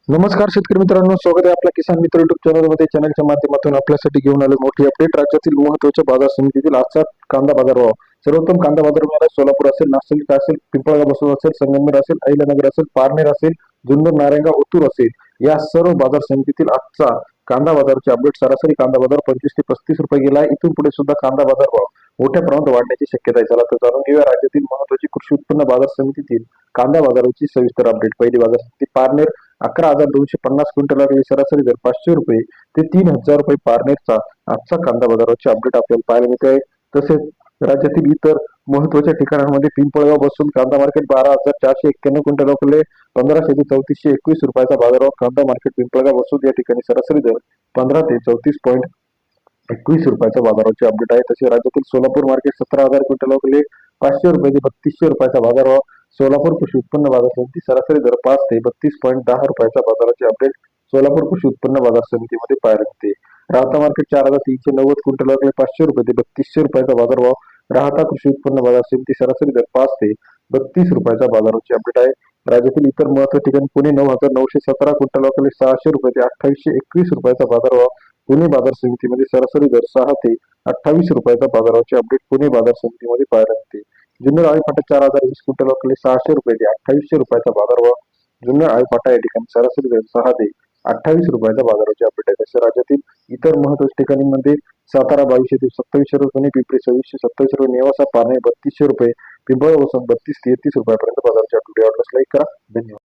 नमस्कार शेतकरी मित्रांनो, स्वागत आहे आपल्या किसान मित्र युट्यूब चॅनलमध्ये. चॅनलच्या माध्यमातून आपल्यासाठी घेऊन आले मोठी अपडेट. राज्यातील महत्त्वाच्या बाजार समितीतील आजचा कांदा बाजार भाव. सर्वोत्तम कांदा बाजार मिळाला. सोलापूर असेल, नाशिक असेल, पिंपळगाव बसव असेल, संगमनेर असेल, अहिल्यानगर असेल, पारनेर असेल, जुन्नर, नारायणगाव, ओतूर असेल, या सर्व बाजार समितीतील आजचा कांदा बाजाराचे अपडेट. सरासरी कांदा बाजार 25 ते 35 रुपये गेला. इथून पुढे सुद्धा कांदा बाजार भाव मोठ्या प्रमाणात वाढण्याची शक्यता आहे. चला तर जाणून घेऊया राज्यातील महत्त्वाची कृषी उत्पन्न बाजार समितीतील कांदा बाजाराची सविस्तर अपडेट. पहिली बाजार समिती पारनेर 11,250 क्विंटल, सरासरी दर 500 रुपये ते 3,000 रुपये पारनेरचा आजचा कांदा बाजाराचे अपडेट आपल्याला पाहायला मिळत आहे. तसेच राज्यातील इतर महत्वाच्या ठिकाणांमध्ये पिंपळगाव बसून कांदा मार्केट 12,491 क्विंटल, 1500 ते 3421 रुपयाचा बाजारभाव. कांदा मार्केट पिंपळगाव बसून या ठिकाणी सरासरी दर 15 ते 34.21 रुपयाचा बाजाराचे अपडेट आहे. तसे राज्यातील सोलापूर मार्केट 17,000 क्विंटल, 500 रुपये ते 3200 रुपयाचा बाजारभाव. सोलापूर कृषी उत्पन्न बाजार समिती सरासरी दर 5 ते 32.10 रुपयाचा बाजाराचे अपडेट सोलापूर कृषी उत्पन्न बाजार समितीमध्ये पाहायला मिळते. राहता मार्केट 4,390 क्विंटल, 500 रुपये ते 3200 रुपयाचा बाजारभाव. राहता कृषी उत्पन्न बाजार समिती सरासरी दर 5 ते 32 रुपयाचा बाजाराचे अपडेट आहे. राज्यातील इतर महत्त्वाच्या ठिकाणी पुणे 9,917 क्विंटल, 600 रुपये ते 2821 रुपयाचा बाजारभाव. पुणे बाजार समितीमध्ये सरासरी दर 6 ते 28 रुपयाचा बाजाराचे अपडेट पुणे बाजार समितीमध्ये पाहायला मिळते. जुन्नर आळीपाटा 4,020 क्विंटल, 600 रुपये ते 2800 रुपयाचा बाजारभाव. जुन्नर आळीपाटा या ठिकाणी सरासरी दर 6 ते 28 रुपयाचा बाजाराचे अपडेट आहे. तसे राज्यातील इतर महत्त्वाच्या ठिकाणीमध्ये सातारा 2200 ते 2700 रुपये, पिंपरी 2627 रुपये, नेवासा पारनेर 3200 रुपये, पिंपळगाव 32 ते 33 रुपयापर्यंत बाजाराचे अपडेट. लाईक करा. धन्यवाद.